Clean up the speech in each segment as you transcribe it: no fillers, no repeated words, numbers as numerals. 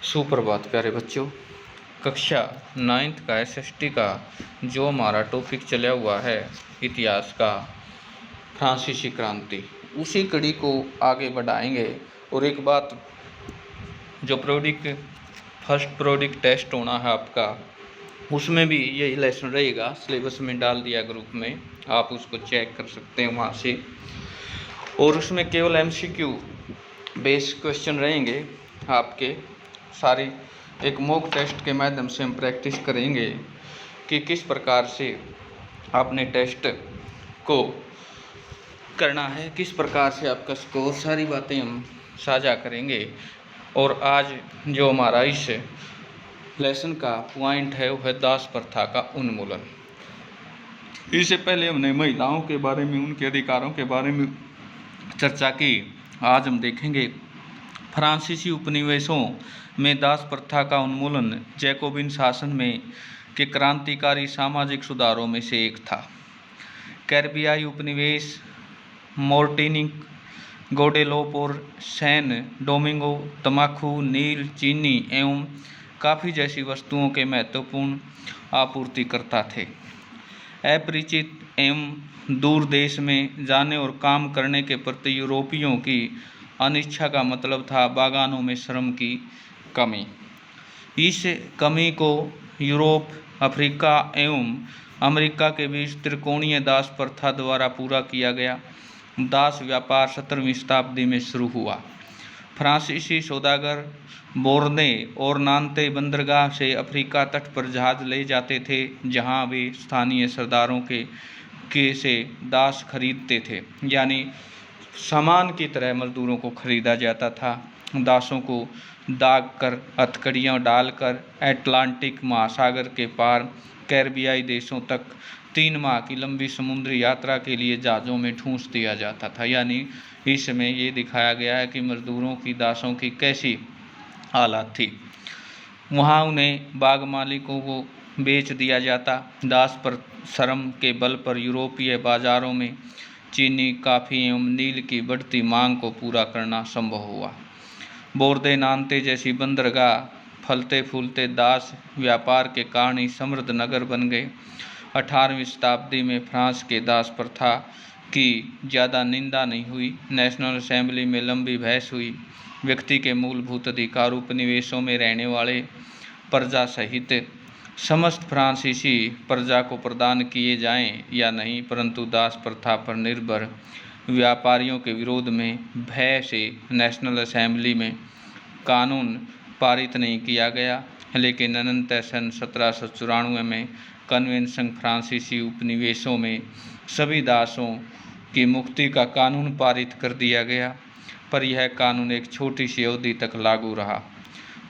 सुप्रभात प्यारे बच्चों। कक्षा 9th का एसएसटी का जो हमारा टॉपिक चला हुआ है इतिहास का फ्रांसीसी क्रांति, उसी कड़ी को आगे बढ़ाएंगे। और एक बात, जो फर्स्ट प्रोडिक्ट टेस्ट होना है आपका, उसमें भी यही लेसन रहेगा। सिलेबस में डाल दिया ग्रुप में, आप उसको चेक कर सकते हैं वहाँ से। और उसमें केवल एमसीक्यू बेस क्वेश्चन रहेंगे आपके सारी। एक मॉक टेस्ट के माध्यम से हम प्रैक्टिस करेंगे कि किस प्रकार से आपने टेस्ट को करना है, किस प्रकार से आपका स्कोर, सारी बातें हम साझा करेंगे। और आज जो हमारा इस लेसन का पॉइंट है वो है दास प्रथा का उन्मूलन। इससे पहले हमने महिलाओं के बारे में, उनके अधिकारों के बारे में चर्चा की। आज हम देखेंगे फ्रांसीसी उपनिवेशों में दास प्रथा का उन्मूलन जैकोबिन शासन में के क्रांतिकारी सामाजिक सुधारों में से एक था। कैरिबियाई उपनिवेश मोर्टिनिक, गोडेलोप और सैन डोमिंगो तम्बाकू, नील, चीनी एवं कॉफी जैसी वस्तुओं के महत्वपूर्ण आपूर्तिकर्ता थे। अपरिचित एवं दूर देश में जाने और काम करने के प्रति यूरोपियों की अनिच्छा का मतलब था बागानों में श्रम की कमी। इस कमी को यूरोप, अफ्रीका एवं अमेरिका के बीच त्रिकोणीय दास प्रथा द्वारा पूरा किया गया। दास व्यापार 17वीं शताब्दी में शुरू हुआ। फ्रांसीसी सौदागर बोर्दे और नान्ते बंदरगाह से अफ्रीका तट पर जहाज ले जाते थे, जहां वे स्थानीय सरदारों के से दास खरीदते थे। यानी सामान की तरह मजदूरों को खरीदा जाता था। दासों को दाग कर, हथकड़ियाँ डालकर अटलांटिक महासागर के पार कैरिबियाई देशों तक 3 माह की लंबी समुद्री यात्रा के लिए जहाज़ों में ठूंस दिया जाता था। यानी इसमें ये दिखाया गया है कि मजदूरों की, दासों की कैसी हालत थी। वहाँ उन्हें बाग मालिकों को बेच दिया जाता। दास पर श्रम के बल पर यूरोपीय बाजारों में चीनी, कॉफ़ी एवं नील की बढ़ती मांग को पूरा करना संभव हुआ। बोर्दे, नान्ते जैसी बंदरगाह फलते फूलते दास व्यापार के कारण ही समृद्ध नगर बन गए। 18वीं शताब्दी में फ्रांस के दास प्रथा की ज़्यादा निंदा नहीं हुई। नेशनल असेंबली में लंबी बहस हुई। व्यक्ति के मूलभूत अधिकार उपनिवेशों में रहने वाले प्रजा सहित समस्त फ्रांसीसी प्रजा को प्रदान किए जाएं या नहीं, परंतु दास प्रथा पर निर्भर व्यापारियों के विरोध में भय से नेशनल असेंबली में कानून पारित नहीं किया गया। लेकिन अनंतर सन 1794 में कन्वेंशन फ्रांसीसी उपनिवेशों में सभी दासों की मुक्ति का कानून पारित कर दिया गया, पर यह कानून एक छोटी सी अवधि तक लागू रहा।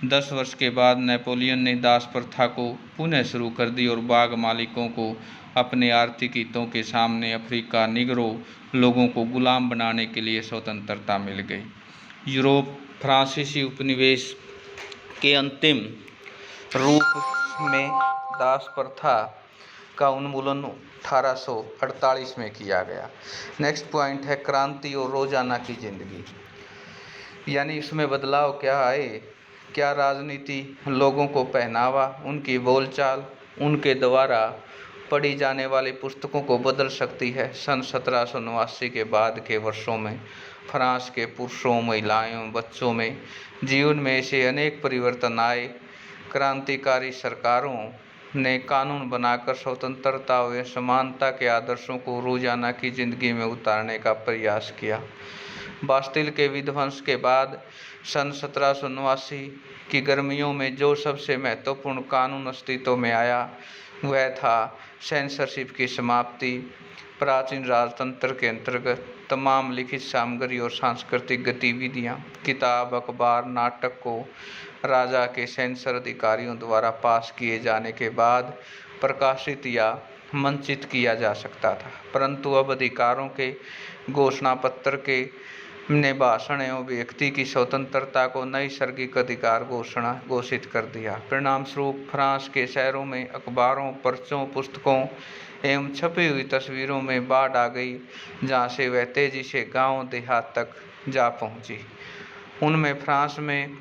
10 वर्ष के बाद नेपोलियन ने दास प्रथा को पुनः शुरू कर दी और बाग मालिकों को अपने आर्थिक हितों के सामने अफ्रीका निगरो लोगों को गुलाम बनाने के लिए स्वतंत्रता मिल गई। यूरोप फ्रांसीसी उपनिवेश के अंतिम रूप में दास प्रथा का उन्मूलन 1848 में किया गया। नेक्स्ट पॉइंट है क्रांति और रोजाना की जिंदगी। यानी इसमें बदलाव क्या आए, क्या राजनीति, लोगों को पहनावा, उनकी बोलचाल, उनके द्वारा पढ़ी जाने वाली पुस्तकों को बदल सकती है। सन 1789 के बाद के वर्षों में फ्रांस के पुरुषों, महिलाओं, बच्चों में जीवन में ऐसे अनेक परिवर्तन आए। क्रांतिकारी सरकारों ने कानून बनाकर स्वतंत्रता व समानता के आदर्शों को रोजाना की जिंदगी में उतारने का प्रयास किया। बास्तिल के विध्वंस के बाद सन 1789 की गर्मियों में जो सबसे महत्वपूर्ण कानून अस्तित्व में आया वह था सेंसरशिप की समाप्ति। प्राचीन राजतंत्र के अंतर्गत तमाम लिखित सामग्री और सांस्कृतिक गतिविधियां, किताब, अखबार, नाटक को राजा के सेंसर अधिकारियों द्वारा पास किए जाने के बाद प्रकाशित या मंचित किया जा सकता था। परंतु अब अधिकारों के घोषणा पत्र के ने भाषण एवं व्यक्ति की स्वतंत्रता को नैसर्गिक अधिकार घोषित कर दिया। परिणाम स्वरूप फ्रांस के शहरों में अखबारों, पर्चों, पुस्तकों एवं छपी हुई तस्वीरों में बाढ़ आ गई, जहाँ से वह तेजी से गांव देहात तक जा पहुंची। उनमें फ्रांस में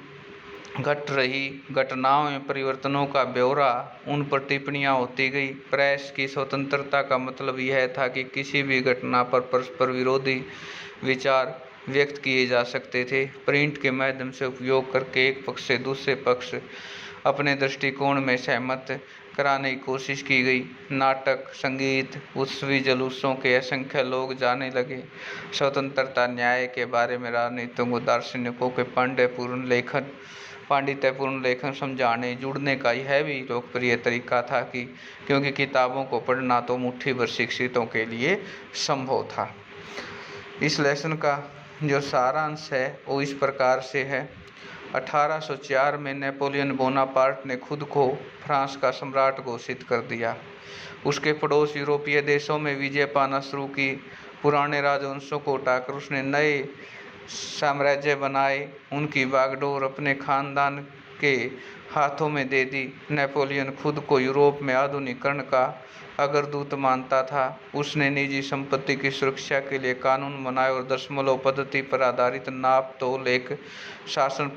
घट रही घटनाओं में परिवर्तनों का ब्यौरा, उन पर टिप्पणियां होती गई। प्रेस की स्वतंत्रता का मतलब यह था कि किसी भी घटना पर परस्पर विरोधी विचार व्यक्त किए जा सकते थे। प्रिंट के माध्यम से उपयोग करके एक पक्ष से दूसरे पक्ष अपने दृष्टिकोण में सहमत कराने की कोशिश की गई। नाटक, संगीत, उत्सवी जुलूसों के असंख्य लोग जाने लगे। स्वतंत्रता, न्याय के बारे में राजनीतिकों, दार्शनिकों के पांडित्यपूर्ण लेखन समझाने जुड़ने का यह भी लोकप्रिय तरीका था कि क्योंकि किताबों को पढ़ना तो मुट्ठी भर शिक्षितों के लिए संभव था। इस लेसन का जो सारांश है वो इस प्रकार से है। 1804 में नेपोलियन बोनापार्ट ने खुद को फ्रांस का सम्राट घोषित कर दिया। उसके पड़ोस यूरोपीय देशों में विजय पाना शुरू की। पुराने राजवंशों को हटाकर उसने नए साम्राज्य बनाए। उनकी बागडोर अपने खानदान के हाथों में दे दी। नेपोलियन खुद को यूरोप में आधुनिकीकरण का अग्रदूत मानता था। उसने निजी संपत्ति की सुरक्षा के लिए कानून बनाए और दशमलव पद्धति पर आधारित नाप तोल एक शासन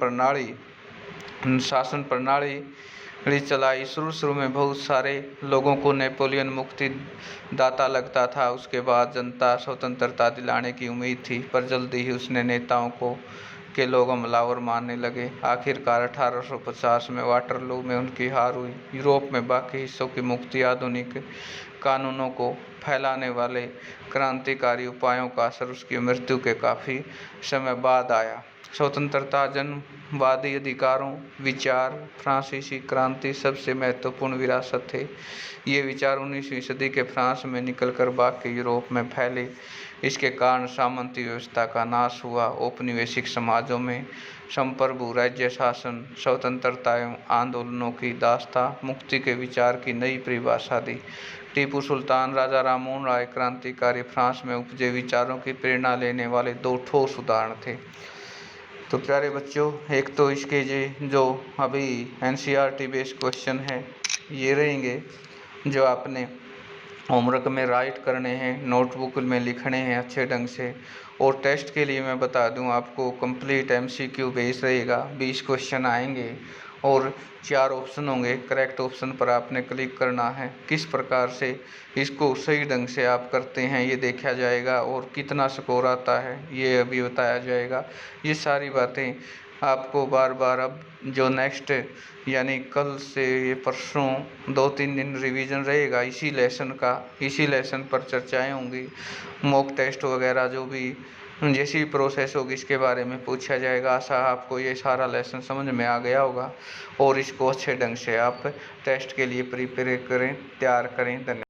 प्रणाली चलाई। शुरू में बहुत सारे लोगों को नेपोलियन मुक्ति दाता लगता था। उसके बाद जनता स्वतंत्रता दिलाने की उम्मीद थी, पर जल्दी ही उसने नेताओं के लोग हमलावर मानने लगे। आखिरकार 1850 में वाटरलू में उनकी हार हुई। यूरोप में बाकी हिस्सों की मुक्ति आधुनिक कानूनों को फैलाने वाले क्रांतिकारी उपायों का असर उसकी मृत्यु के काफ़ी समय बाद आया। स्वतंत्रता, जन्मवादी अधिकारों, विचार, फ्रांसीसी क्रांति सबसे महत्वपूर्ण विरासत थे। ये विचार 19वीं सदी के फ्रांस में निकलकर बाकी यूरोप में फैले। इसके कारण सामंती व्यवस्था का नाश हुआ। औपनिवेशिक समाजों में संप्रभु राज्य शासन, स्वतंत्रता एवं आंदोलनों की दास्ता, मुक्ति के विचार की नई परिभाषा दी। टीपू सुल्तान, राजा राममोहन राय क्रांतिकारी फ्रांस में उपजे विचारों की प्रेरणा लेने वाले दो ठोस उदाहरण थे। तो प्यारे बच्चों, एक तो इसके जो अभी NCERT बेस्ड क्वेश्चन है ये रहेंगे जो आपने होमवर्क में राइट करने हैं, नोटबुक में लिखने हैं अच्छे ढंग से। और टेस्ट के लिए मैं बता दूं आपको कंप्लीट MCQ बेस रहेगा। 20 क्वेश्चन आएंगे और 4 ऑप्शन होंगे। करेक्ट ऑप्शन पर आपने क्लिक करना है। किस प्रकार से इसको सही ढंग से आप करते हैं ये देखा जाएगा और कितना स्कोर आता है ये अभी बताया जाएगा। ये सारी बातें आपको बार बार अब जो नेक्स्ट यानी कल से ये परसों 2-3 दिन रिवीजन रहेगा इसी लेसन पर चर्चाएं होंगी। मॉक टेस्ट वगैरह जो भी जैसी प्रोसेस होगी इसके बारे में पूछा जाएगा। आशा आपको ये सारा लेसन समझ में आ गया होगा और इसको अच्छे ढंग से आप टेस्ट के लिए प्रिपेयर करें, तैयार करें। धन्यवाद।